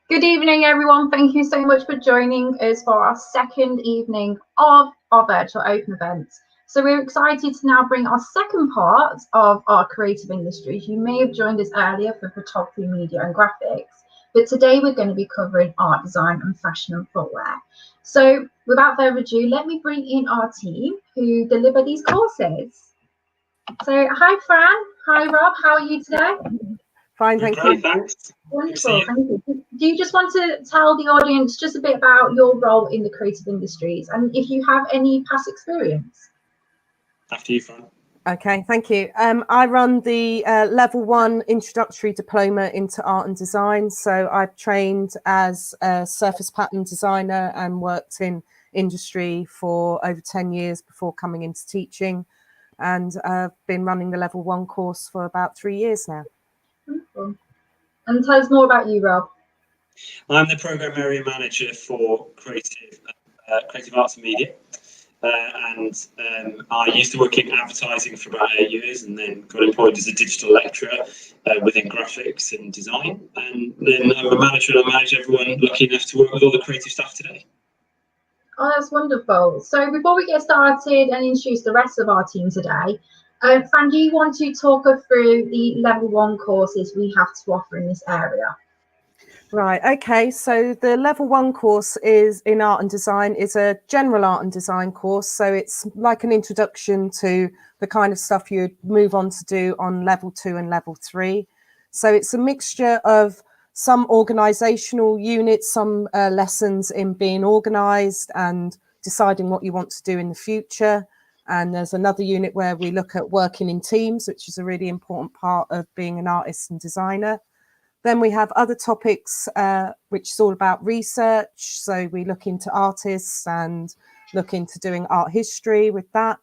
Good evening, everyone. Thank you so much for joining us for our second evening of our virtual open events. So we're excited to now bring our second part of our creative industries. You may have joined us earlier for photography, media and graphics, but today we're going to be covering art design and fashion and footwear. So without further ado, let me bring in our team who deliver these courses. So hi Fran, hi Rob, how are you today? Fine, thank you. Thanks. Wonderful, thank you. Do you just want to tell the audience just a bit about your role in the creative industries and if you have any past experience? After you, Fran. Okay, thank you. I run the level 1 introductory diploma into art and design. So I've trained as a surface pattern designer and worked in industry for over 10 years before coming into teaching. And I've been running the level 1 course for about 3 years now. Wonderful. And tell us more about you, Rob. I'm the program area manager for creative arts and media. I used to work in advertising for about 8 years and then got employed as a digital lecturer within graphics and design. And then I'm a manager and I manage everyone, lucky enough to work with all the creative staff today. Oh, that's wonderful. So before we get started and introduce the rest of our team today, Fran, do you want to talk us through the level 1 courses we have to offer in this area? Right, okay, so the level 1 course is in art and design is a general art and design course. So it's like an introduction to the kind of stuff you'd move on to do on level 2 and level 3. So it's a mixture of some organisational units, some lessons in being organised and deciding what you want to do in the future. And there's another unit where we look at working in teams, which is a really important part of being an artist and designer. Then we have other topics, which is all about research. So we look into artists and look into doing art history with that.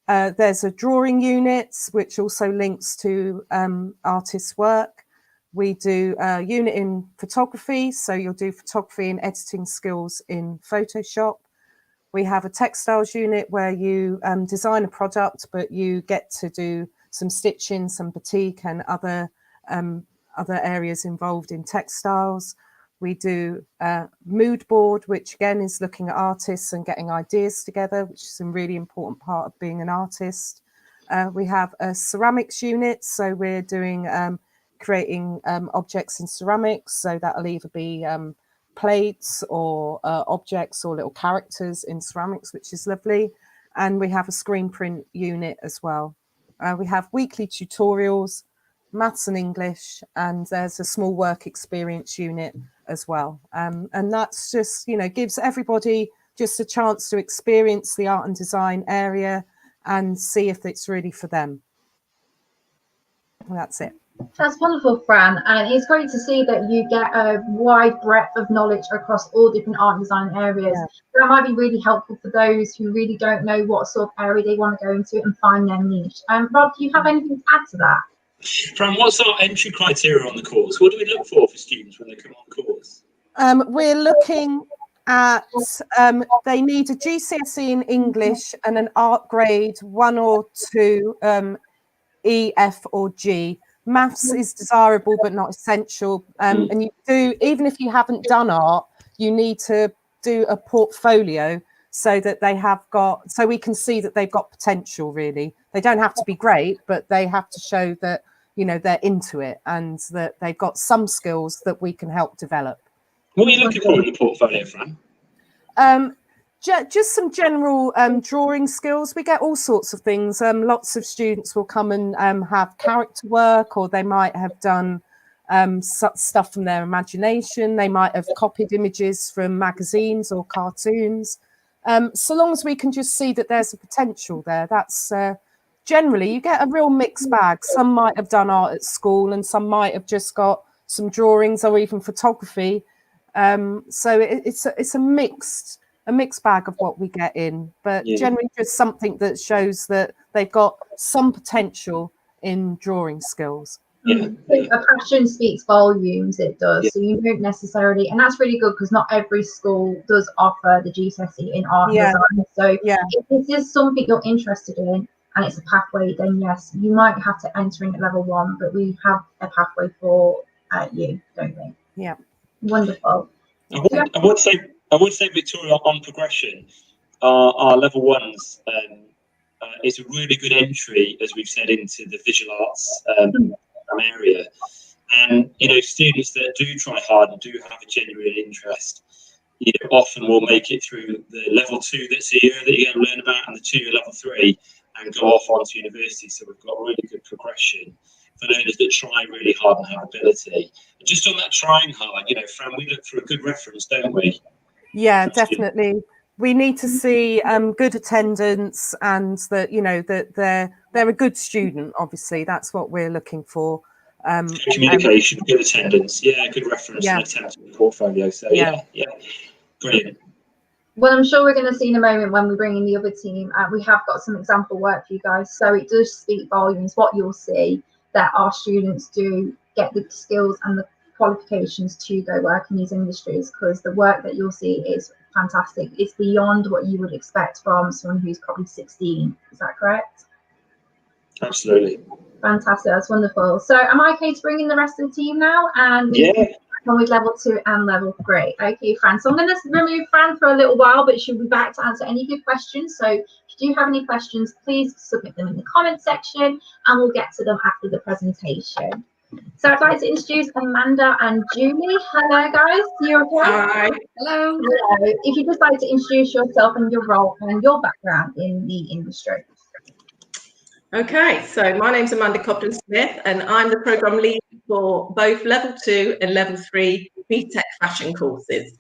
There's a drawing unit, which also links to artists' work. We do a unit in photography. So you'll do photography and editing skills in Photoshop. We have a textiles unit where you design a product, but you get to do some stitching, some batik and other areas involved in textiles. We do mood board, which again is looking at artists and getting ideas together, which is a really important part of being an artist. We have a ceramics unit, so we're doing creating objects in ceramics, so that'll either be plates or objects or little characters in ceramics, which is lovely. And we have a screen print unit as well. We have weekly tutorials, maths and English, and there's a small work experience unit as well. And that's just, gives everybody just a chance to experience the art and design area and see if it's really for them. And that's it. That's wonderful, Fran, and it's great to see that you get a wide breadth of knowledge across all different art and design areas. Yeah. That might be really helpful for those who really don't know what sort of area they want to go into and find their niche. Rob, do you have anything to add to that? Fran, what's our entry criteria on the course? What do we look for students when they come on course? We're looking at they need a GCSE in English and an art grade 1 or 2 E, F or G. Maths is desirable but not essential. And you do, even if you haven't done art, you need to do a portfolio so that they have got, so we can see that they've got potential, really. They don't have to be great, but they have to show that, they're into it and that they've got some skills that we can help develop. What are you looking for in the portfolio, Fran? Just some general drawing skills. We get all sorts of things. Lots of students will come and have character work, or they might have done stuff from their imagination. They might have copied images from magazines or cartoons. So long as we can just see that there's a potential there, that's generally, you get a real mixed bag. Some might have done art at school and some might have just got some drawings or even photography. So it's a mixed bag of what we get in, but generally just something that shows that they've got some potential in drawing skills. I think a passion speaks volumes, it does. So you don't necessarily, and that's really good because not every school does offer the GCSE in art and design. So if this is something you're interested in and it's a pathway, then yes, you might have to enter in at level 1, but we have a pathway for you, don't we? Yeah. Wonderful. I would say, Victoria, on progression, our level ones is a really good entry, as we've said, into the visual arts area. And students that do try hard and do have a genuine interest, often will make it through the level 2 that's here that you're going to learn about, and the 2 level 3, and go off onto university. So we've got really good progression for learners that try really hard and have ability. Just on that trying hard, Fran, we look for a good reference, don't we? Yeah, definitely. We need to see good attendance, and that that they're a good student. Obviously, that's what we're looking for. Good communication, good attendance, good reference, and attempt portfolio. So yeah, brilliant. Well, I'm sure we're going to see in a moment when we bring in the other team. We have got some example work for you guys, so it does speak volumes. What you'll see, that our students do get the skills and the qualifications to go work in these industries, because the work that you'll see is fantastic. It's beyond what you would expect from someone who's probably 16. Is that correct? Absolutely. Fantastic. That's wonderful. So am I okay to bring in the rest of the team now? And with level 2 and level 3. Okay, Fran. So I'm going to remove Fran for a little while, but she'll be back to answer any good questions. So if you do have any questions, please submit them in the comment section, and we'll get to them after the presentation. So I'd like to introduce Amanda and Julie. Hello, guys. You okay? Hi. Hello. Hello. If you'd just like to introduce yourself and your role and your background in the industry. Okay, so my name's Amanda Cobden-Smith, and I'm the programme lead for both Level 2 and Level 3 BTEC fashion courses.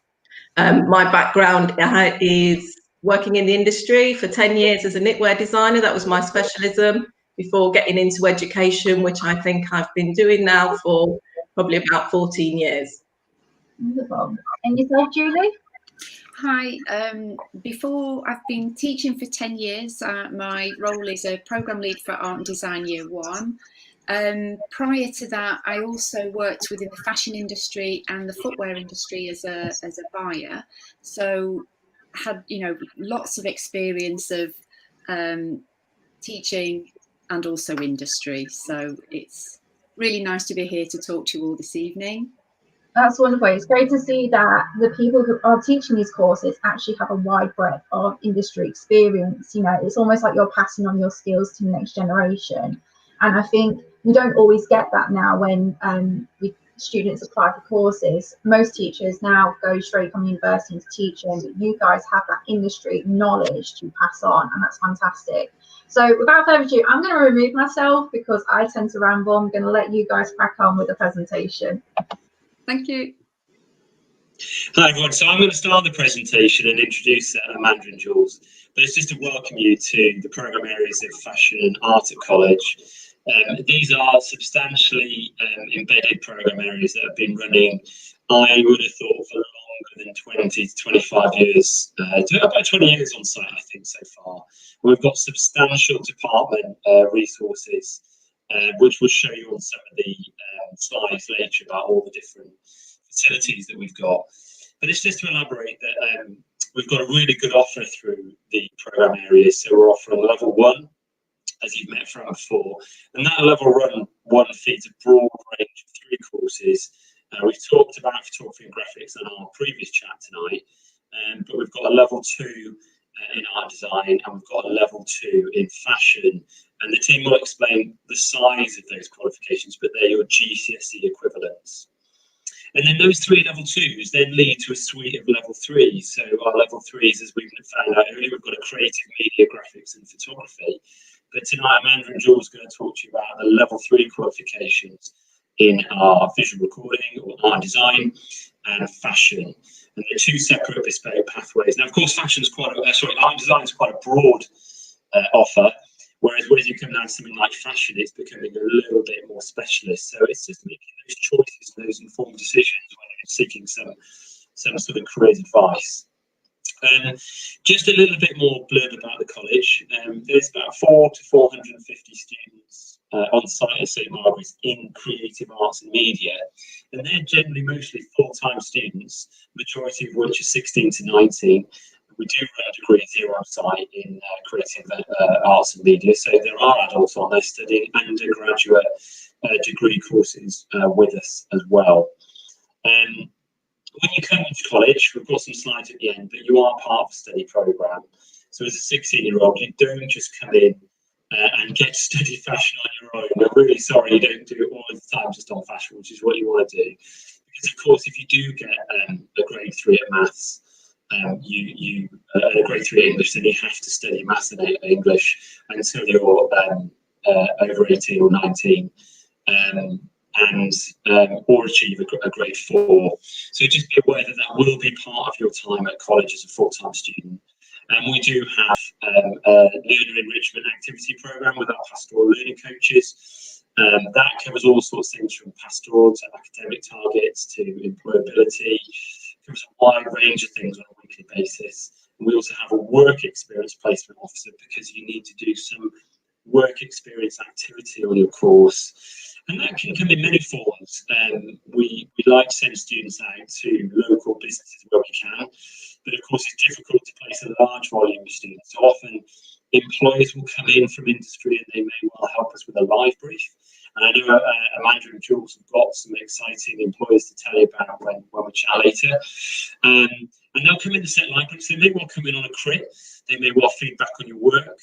My background is working in the industry for 10 years as a knitwear designer. That was my specialism before getting into education, which I think I've been doing now for probably about 14 years. Wonderful. And yourself, Julie? Hi, before I've been teaching for 10 years. My role is a programme lead for Art and Design Year 1. Prior to that, I also worked within the fashion industry and the footwear industry as a buyer. So had, lots of experience of teaching and also industry. So it's really nice to be here to talk to you all this evening. That's wonderful. It's great to see that the people who are teaching these courses actually have a wide breadth of industry experience. It's almost like you're passing on your skills to the next generation. And I think you don't always get that now when students apply for courses. Most teachers now go straight from university into teaching, but you guys have that industry knowledge to pass on, and that's fantastic. So without further ado, I'm going to remove myself because I tend to ramble. I'm going to let you guys crack on with the presentation. Thank you. Hi everyone, so I'm going to start the presentation and introduce Amanda and Jules, but it's just to welcome you to the programme areas of fashion and art at college. These are substantially embedded programme areas that have been running, I would have thought, for longer than 20 to 25 years, about 20 years on site, I think, so far. We've got substantial department resources, which we'll show you on some of the slides later about all the different facilities that we've got. But it's just to elaborate that we've got a really good offer through the programme areas. So we're offering level 1, as you've met from before, and that level 1 feeds a broad range of 3 courses. We've talked about photography and graphics in our previous chat tonight, but we've got a level 2 in art design, and we've got a level 2 in fashion, and the team will explain the size of those qualifications, but they're your GCSE equivalents. And then those 3 level 2s then lead to a suite of level 3s. So our level 3s, as we've found out earlier, we've got a creative media, graphics and photography. But tonight, Amanda and Jules are going to talk to you about the level 3 qualifications in our visual recording or art design and fashion. And they're 2 separate bespoke pathways. Now, of course, art design is quite a broad offer. Whereas when you come down to something like fashion, it's becoming a little bit more specialist. So it's just making those choices, those informed decisions when you're seeking some sort of career advice. Just a little bit more blurb about the college. There's about 400 to 450 students on site at St Margaret's in creative arts and media, and they're generally mostly full-time students, majority of which are 16 to 19. We do run a degree 0 site in creative arts and media, so there are adults on there studying undergraduate degree courses with us as well. when you come into college, we've got some slides at the end, but you are part of a study programme. So as a 16-year-old, you don't just come in and get to study fashion on your own. I'm really sorry you don't do it all the time just on fashion, which is what you want to do. Because of course, if you do get a grade 3 at maths, you a grade 3 English, then you have to study maths and English until you're over 18 or 19. Or achieve a grade 4. So just be aware that that will be part of your time at college as a full-time student. And we do have a learner enrichment activity programme with our pastoral learning coaches. That covers all sorts of things from pastoral to academic targets to employability. It covers a wide range of things on a weekly basis. And we also have a work experience placement officer because you need to do some work experience activity on your course. And that can come in many forms. We like to send students out to local businesses where we can, but of course it's difficult to place a large volume of students. So often employers will come in from industry and they may well help us with a live brief. And I know Amanda and Jules have got some exciting employers to tell you about when we chat later. And they'll come in to set live briefs. They may well come in on a crit. They may well feedback on your work.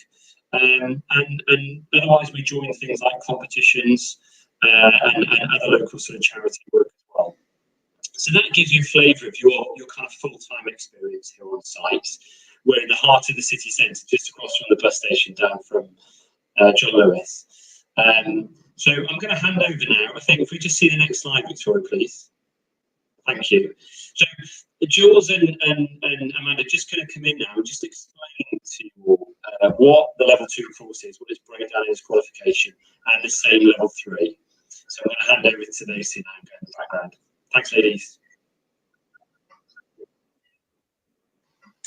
And otherwise we join things like competitions, and other local sort of charity work as well. So that gives you a flavour of your kind of full-time experience here on site. We're in the heart of the city centre, just across from the bus station down from John Lewis. So I'm going to hand over now. I think if we just see the next slide, Victoria, please. Thank you. So Jules and Amanda just going to come in now and just explain to you all what the level 2 course is, what its breakdown is, qualification, and the same level 3. So I'm going to hand over to those two now and go in the background. Thanks, ladies.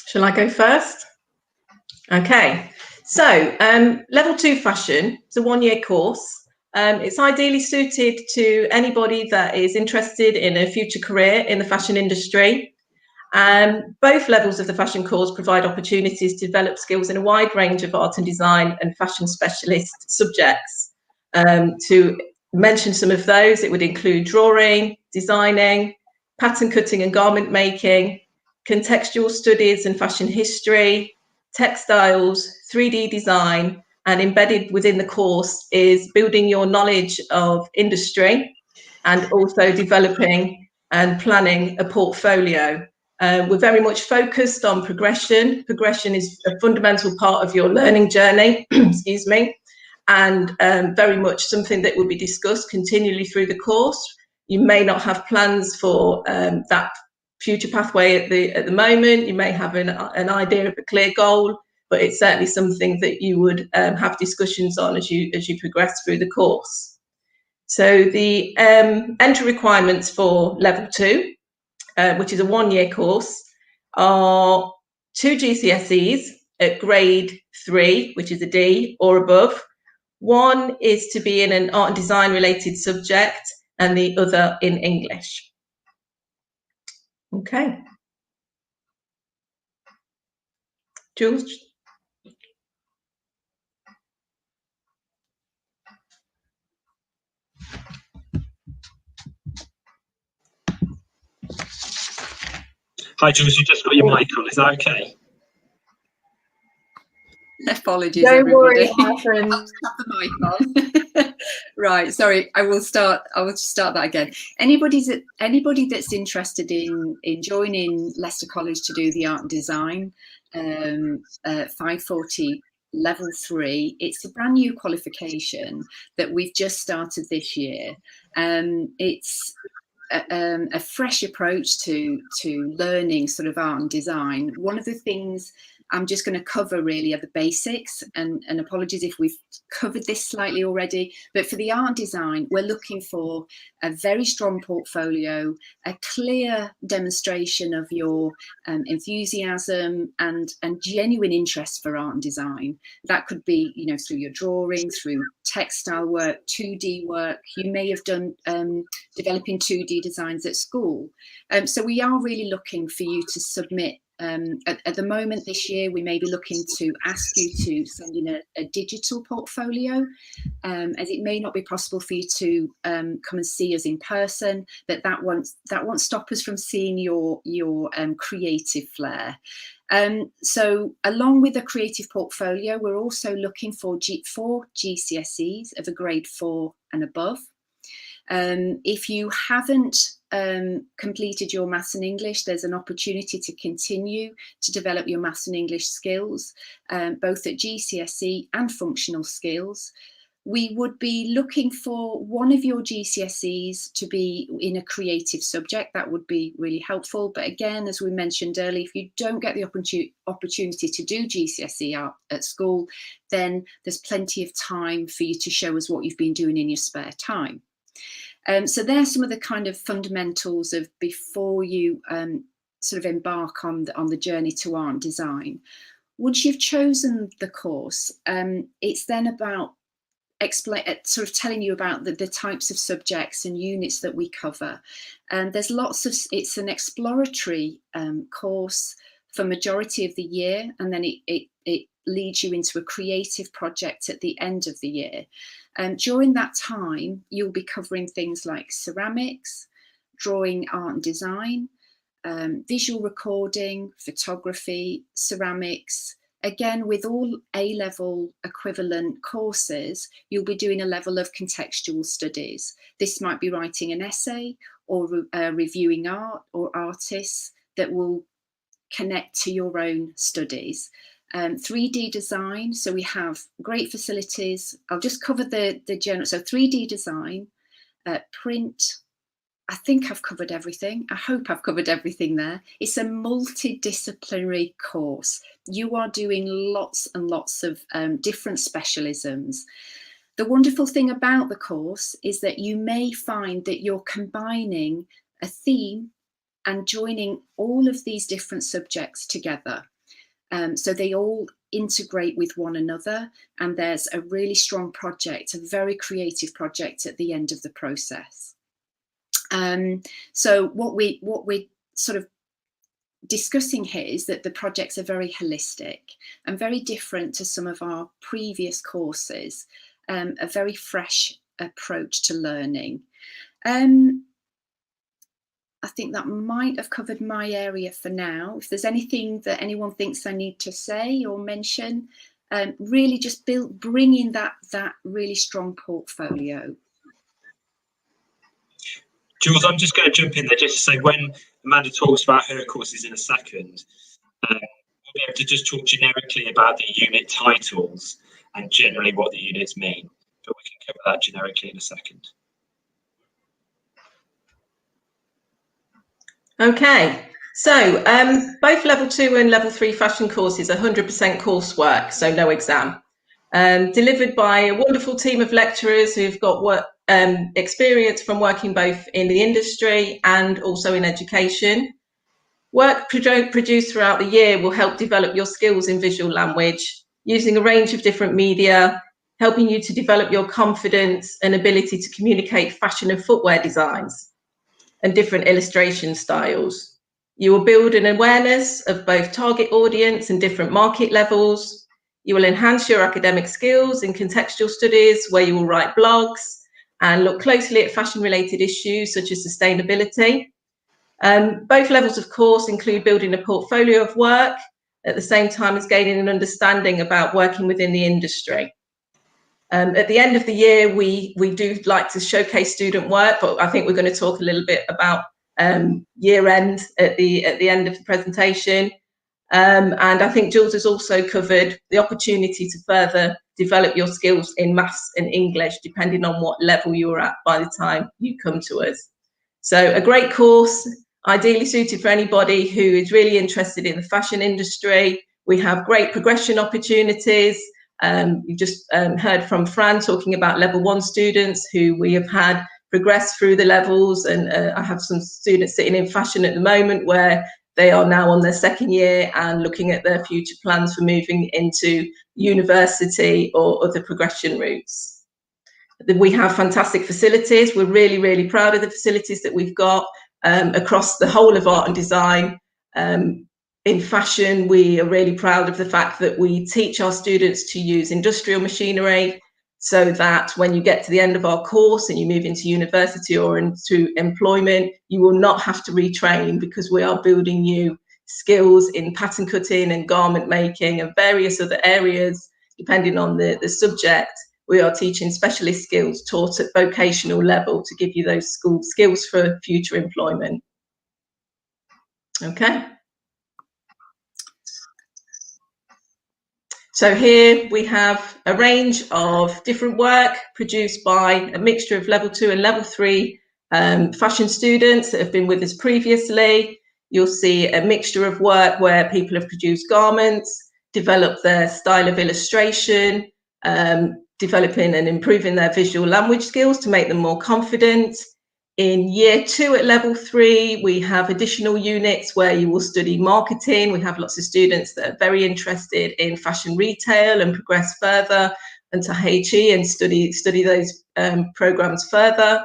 Shall I go first? Okay, so level 2 fashion is a 1-year course. It's ideally suited to anybody that is interested in a future career in the fashion industry. Both levels of the fashion course provide opportunities to develop skills in a wide range of art and design and fashion specialist subjects. To mention some of those, it would include drawing, designing, pattern cutting and garment making, contextual studies and fashion history, textiles, 3D design, and embedded within the course is building your knowledge of industry and also developing and planning a portfolio. We're very much focused on progression. Progression is a fundamental part of your learning journey, excuse me, and very much something that will be discussed continually through the course. You may not have plans for that future pathway at the moment. You may have an idea of a clear goal, but it's certainly something that you would have discussions on as you progress through the course. So the entry requirements for level 2, which is a 1-year course, are 2 GCSEs at grade 3, which is a D or above. One is to be in an art and design related subject and the other in English. Okay. Jules? Hi, Jules, you just got your mic on. Is that okay? Apologies, Don't everybody. worry, Catherine. I'll have the mic on. Right, sorry, I will start that again. Anybody that's interested in joining Leicester College to do the art and design 540 level 3, it's a brand new qualification that we've just started this year. It's a fresh approach to learning sort of art and design. One of the things I'm just going to cover really are the basics, and apologies if we've covered this slightly already, but for the art and design, we're looking for a very strong portfolio, a clear demonstration of your enthusiasm and genuine interest for art and design. That could be, you know, through your drawing, through textile work, 2D work. You may have done developing 2D designs at school. So we are really looking for you to submit At the moment this year, we may be looking to ask you to send in a digital portfolio, as it may not be possible for you to come and see us in person, but that won't stop us from seeing your creative flair. So along with the creative portfolio, we're also looking for four GCSEs of a grade 4 and above. If you haven't completed your Maths and English, there's an opportunity to continue to develop your Maths and English skills, both at GCSE and functional skills. We would be looking for one of your GCSEs to be in a creative subject. That would be really helpful. But again, as we mentioned earlier, if you don't get the opportunity to do GCSE art at school, then there's plenty of time for you to show us what you've been doing in your spare time. So there's some of the kind of fundamentals of before you sort of embark on the journey to art and design. Once you've chosen the course, it's then about sort of telling you about the types of subjects and units that we cover. And there's it's an exploratory course for majority of the year, and then it leads you into a creative project at the end of the year. During that time, you'll be covering things like ceramics, drawing, art and design, visual recording, photography, ceramics. Again, with all A-level equivalent courses, you'll be doing a level of contextual studies. This might be writing an essay or reviewing art or artists that will connect to your own studies. 3D design, so we have great facilities. I'll just cover the general. So 3D design, print. I think I've covered everything. I hope I've covered everything there. It's a multidisciplinary course. You are doing lots and lots of different specialisms. The wonderful thing about the course is that you may find that you're combining a theme and joining all of these different subjects together. So they all integrate with one another, and there's a really strong project, a very creative project at the end of the process. So what we're sort of discussing here is that the projects are very holistic and very different to some of our previous courses, a very fresh approach to learning. I think that might have covered my area for now. If there's anything that anyone thinks I need to say or mention, really just bring in that really strong portfolio. Jules, I'm just going to jump in there just to say, when Amanda talks about her courses in a second, we'll be able to just talk generically about the unit titles and generally what the units mean. But we can cover that generically in a second. Okay, so both level 2 and level 3 fashion courses are 100% coursework, so no exam. Delivered by a wonderful team of lecturers who've got experience from working both in the industry and also in education. Work produced throughout the year will help develop your skills in visual language, using a range of different media, helping you to develop your confidence and ability to communicate fashion and footwear designs and different illustration styles. You will build an awareness of both target audience and different market levels. You will enhance your academic skills in contextual studies, where you will write blogs and look closely at fashion-related issues such as sustainability. Both levels of course include building a portfolio of work at the same time as gaining an understanding about working within the industry. At the end of the year, we do like to showcase student work, but I think we're going to talk a little bit about year end at the end of the presentation. And I think Jules has also covered the opportunity to further develop your skills in maths and English, depending on what level you're at by the time you come to us. So a great course, ideally suited for anybody who is really interested in the fashion industry. We have great progression opportunities. You just heard from Fran talking about level 1 students who we have had progress through the levels, and I have some students sitting in fashion at the moment where they are now on their 2nd year and looking at their future plans for moving into university or other progression routes. We have fantastic facilities. We're really, really proud of the facilities that we've got across the whole of art and design. In fashion, we are really proud of the fact that we teach our students to use industrial machinery, so that when you get to the end of our course and you move into university or into employment, you will not have to retrain, because we are building you skills in pattern cutting and garment making and various other areas, depending on the subject. We are teaching specialist skills taught at vocational level to give you those skills for future employment. Okay. So here we have a range of different work produced by a mixture of level 2 and level 3 fashion students that have been with us previously. You'll see a mixture of work where people have produced garments, developed their style of illustration, developing and improving their visual language skills to make them more confident. In year 2 at level 3, we have additional units where you will study marketing. We have lots of students that are very interested in fashion retail and progress further into HE and study those programs further.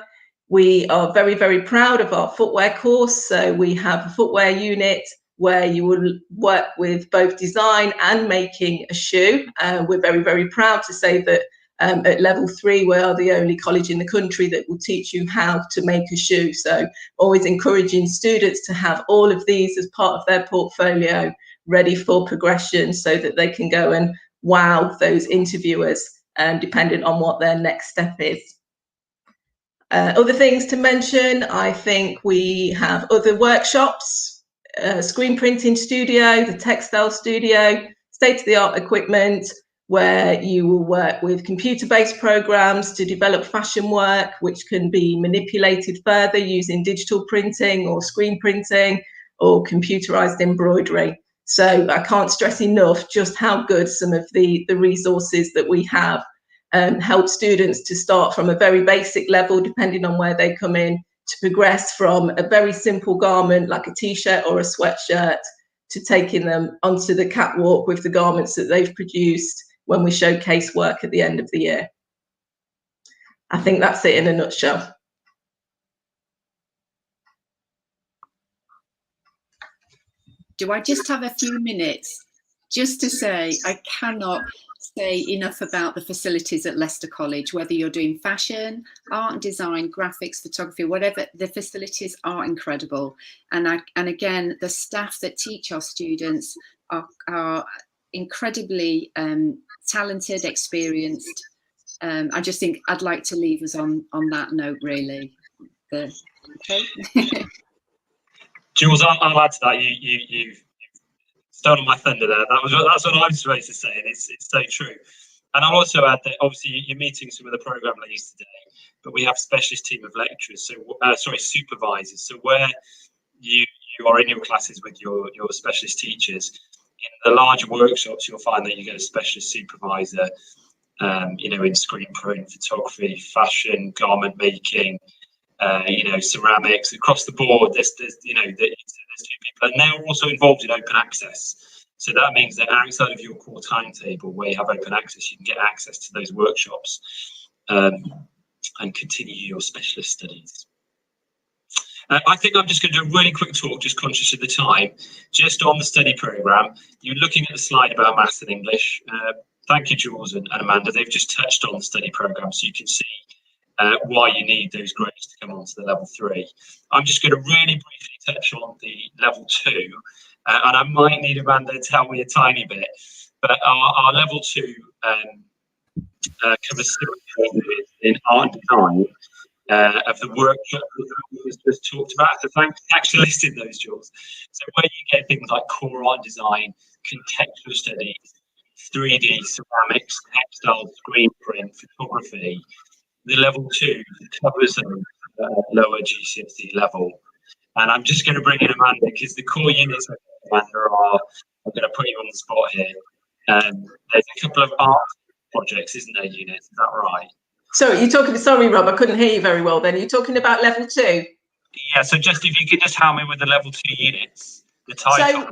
We are very, very proud of our footwear course. So we have a footwear unit where you will work with both design and making a shoe. We're very, very proud to say that at level 3, we are the only college in the country that will teach you how to make a shoe. So always encouraging students to have all of these as part of their portfolio, ready for progression, so that they can go and wow those interviewers, depending on what their next step is. Other things to mention, I think we have other workshops, screen printing studio, the textile studio, state-of-the-art equipment, where you will work with computer-based programs to develop fashion work, which can be manipulated further using digital printing or screen printing or computerized embroidery. So I can't stress enough just how good some of the resources that we have help students to start from a very basic level, depending on where they come in, to progress from a very simple garment like a t-shirt or a sweatshirt to taking them onto the catwalk with the garments that they've produced when we showcase work at the end of the year. I think that's it in a nutshell. Do I just have a few minutes just to say I cannot say enough about the facilities at Leicester College, whether you're doing fashion, art and design, graphics, photography, whatever, the facilities are incredible. And again, the staff that teach our students are incredibly talented, experienced. I just think I'd like to leave us on that note, really. Okay. Jules, I'll add to that. You've stolen my thunder there. That's what I'm supposed to say, and it's so true. And I'll also add that obviously you're meeting some of the program leads today, but we have a specialist team of lecturers, so supervisors. So where you are in your classes with your specialist teachers, in the larger workshops, you'll find that you get a specialist supervisor, in screen print, photography, fashion, garment making, ceramics, across the board. There's two people, and they're also involved in open access. So that means that outside of your core timetable, where you have open access, you can get access to those workshops and continue your specialist studies. I think I'm just going to do a really quick talk, just conscious of the time, just on the study programme. You're looking at the slide about maths and English. Thank you, Jules and Amanda. They've just touched on the study programme, so you can see why you need those grades to come onto the level 3. I'm just going to really briefly touch on the level 2, and I might need Amanda to tell me a tiny bit, but our level 2 covers in art and design of the workshop that we just talked about. So thanks for listing those, Jules. So where you get things like core art design, contextual studies, 3D ceramics, textile, screen print, photography, the level 2 covers them at lower GCSE level. And I'm just going to bring in Amanda, because the core units of Amanda I'm going to put you on the spot here. There's a couple of art projects, isn't there, units? Is that right? So you're talking, sorry, Rob, I couldn't hear you very well then. You're talking about level 2? Yeah, so just if you could just help me with the level 2 units, the title. So,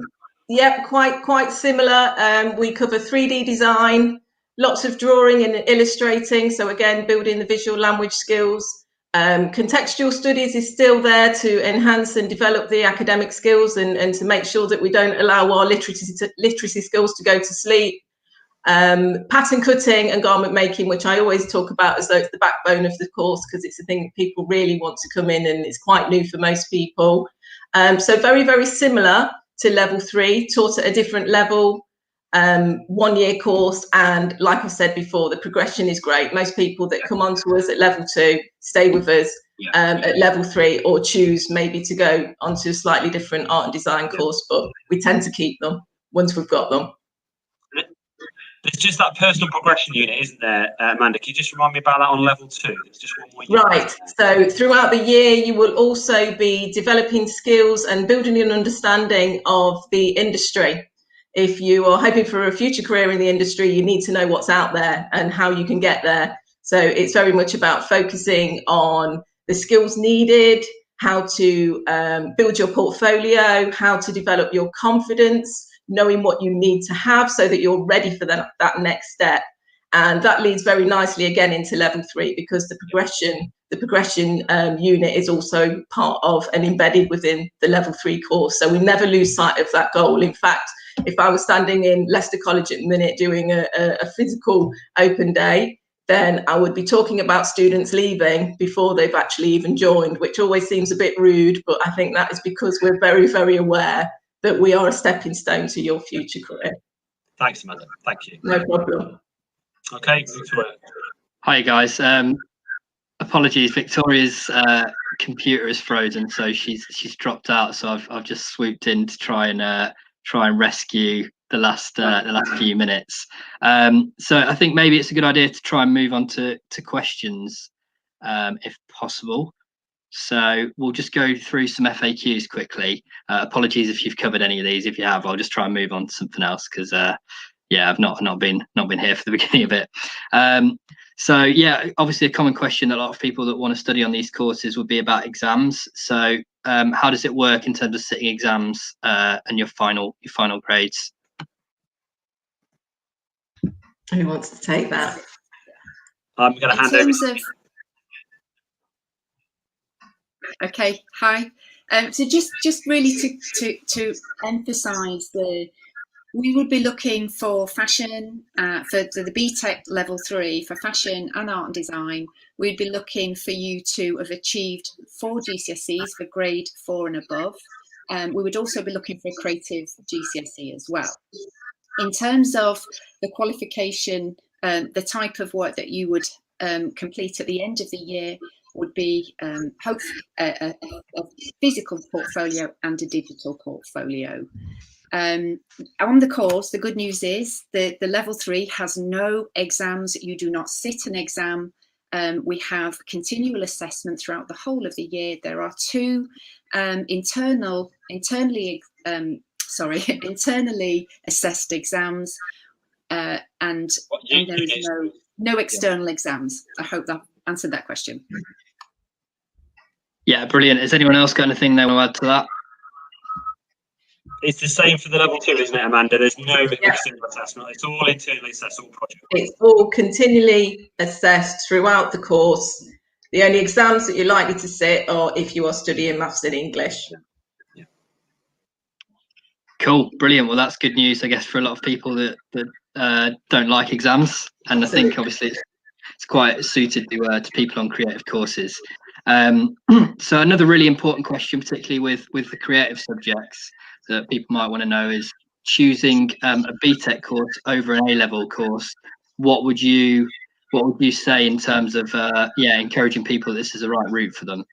yeah, quite similar. We cover 3D design, lots of drawing and illustrating. So again, building the visual language skills. Contextual studies is still there to enhance and develop the academic skills and to make sure that we don't allow our literacy skills to go to sleep. Pattern cutting and garment making, which I always talk about as though it's the backbone of the course, because it's a thing that people really want to come in, and it's quite new for most people. So very, very similar to level 3, taught at a different level, 1-year course. And like I've said before, the progression is great. Most people that come on to us at level 2 stay with us at level 3, or choose maybe to go onto a slightly different art and design course, but we tend to keep them once we've got them. There's just that personal progression unit, isn't there, Amanda? Can you just remind me about that on level 2? There's just one more unit. Right. So throughout the year, you will also be developing skills and building an understanding of the industry. If you are hoping for a future career in the industry, you need to know what's out there and how you can get there. So it's very much about focusing on the skills needed, how to build your portfolio, how to develop your confidence, knowing what you need to have so that you're ready for that next step. And that leads very nicely again into level 3, because the progression unit is also part of and embedded within the level 3 course. So we never lose sight of that goal. In fact, if I was standing in Leicester College at the minute doing a physical open day, then I would be talking about students leaving before they've actually even joined, which always seems a bit rude, but I think that is because we're very, very aware that we are a stepping stone to your future career. Thanks, Amanda. Thank you. No problem. Okay, Victoria. Hi guys. Apologies, Victoria's computer is frozen, so she's dropped out. So I've just swooped in to try and rescue the last few minutes. So I think maybe it's a good idea to try and move on to questions, if possible. So we'll just go through some FAQs quickly. Apologies if you've covered any of these. If you have, I'll just try and move on to something else, because yeah, I've not been here for the beginning of it. So yeah, obviously a common question that a lot of people that want to study on these courses would be about exams. So how does it work in terms of sitting exams and your final grades? Who wants to take that? I'm going to hand over. Okay, hi. So just really to emphasise we would be looking for fashion for the BTEC level 3 for fashion and art and design. We'd be looking for you to have achieved 4 GCSEs for grade 4 and above. We would also be looking for a creative GCSE as well. In terms of the qualification, the type of work that you would complete at the end of the year would be hopefully a physical portfolio and a digital portfolio. On the course, the good news is that the level 3 has no exams. You do not sit an exam. We have continual assessment throughout the whole of the year. There are 2 internally assessed exams, and there is no external exams. I hope that answered that question. Yeah, brilliant. Has anyone else got anything they want to add to that? It's the same for the level 2, isn't it, Amanda? There's no external assessment. It's all internally assessed, all project. It's all continually assessed throughout the course. The only exams that you're likely to sit are if you are studying maths and English. Yeah. Cool, brilliant. Well, that's good news, I guess, for a lot of people that don't like exams, and I think obviously it's quite suited to people on creative courses. So another really important question, particularly with the creative subjects that people might want to know, is choosing a BTEC course over an A-level course. What would you say in terms of encouraging people this is the right route for them?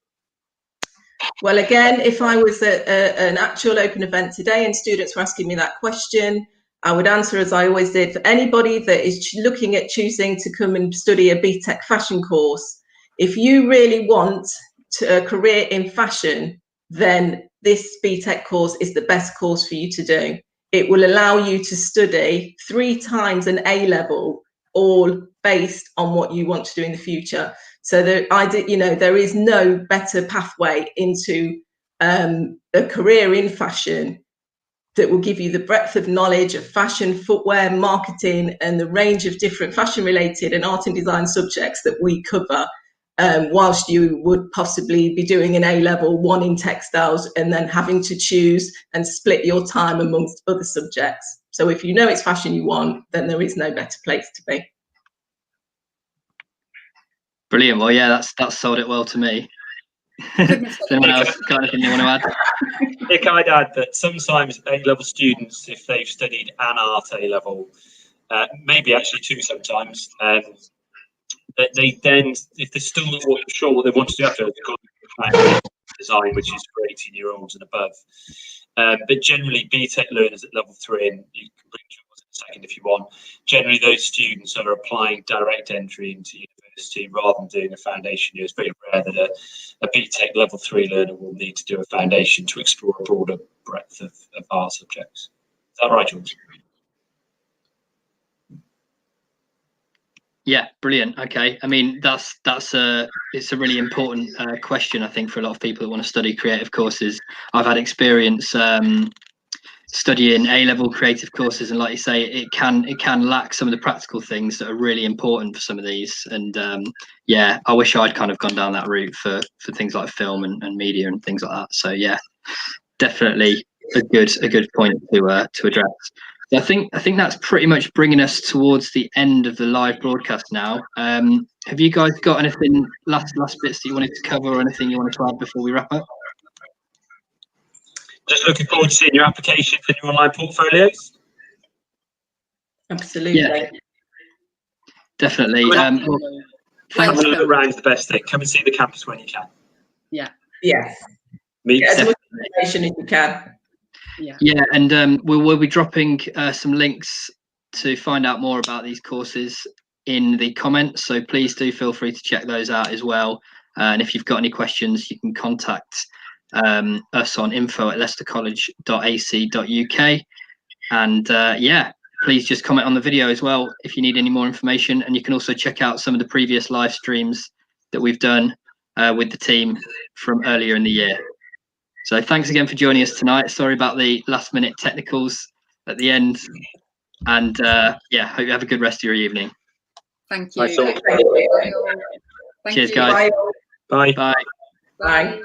Well, again, if I was at an actual open event today and students were asking me that question, I would answer as I always did. For anybody that is looking at choosing to come and study a BTEC fashion course, if you really want a career in fashion, then this BTEC course is the best course for you to do. It will allow you to study 3 times an A-level, all based on what you want to do in the future. So there is no better pathway into a career in fashion that will give you the breadth of knowledge of fashion, footwear, marketing, and the range of different fashion-related and art and design subjects that we cover. whilst you would possibly be doing an A-level, one in textiles, and then having to choose and split your time amongst other subjects. So if you know it's fashion you want, then there is no better place to be. Brilliant. Well, yeah, that's sold it well to me. Does anyone else got anything they want to add? Nick, I'd add that sometimes A-level students, if they've studied an art A-level, maybe actually two sometimes, that they then, if they're still not sure what they want to do after, they've got to design, which is for 18-year-olds and above. But generally, BTEC learners at level 3, and you can bring yours in a second if you want, generally those students are applying direct entry into university rather than doing a foundation year. It's very rare that a BTEC level 3 learner will need to do a foundation to explore a broader breadth of art subjects. Is that right, George? Yeah, brilliant. Okay, I mean it's a really important question, I think, for a lot of people that want to study creative courses. I've had experience studying A-level creative courses, and like you say, it can lack some of the practical things that are really important for some of these. And yeah, I wish I'd kind of gone down that route for things like film and media and things like that. So yeah, definitely a good point to address. I think that's pretty much bringing us towards the end of the live broadcast now. Have you guys got anything last bits that you wanted to cover, or anything you wanted to add before we wrap up? Just looking forward to seeing your applications and your online portfolios. Absolutely. Yeah, definitely. Having a look around is the best thing. Come and see the campus when you can. Yeah. Yes. Meet Get as much information as you can. Yeah, and we'll be dropping some links to find out more about these courses in the comments, so please do feel free to check those out as well. And if you've got any questions, you can contact us on info@leicestercollege.ac.uk. And yeah, please just comment on the video as well if you need any more information. And you can also check out some of the previous live streams that we've done with the team from earlier in the year. So thanks again for joining us tonight. Sorry about the last minute technicals at the end. And yeah, hope you have a good rest of your evening. Thank you. Nice talk. Thank you. Cheers, guys. Bye. Bye. Bye. Bye.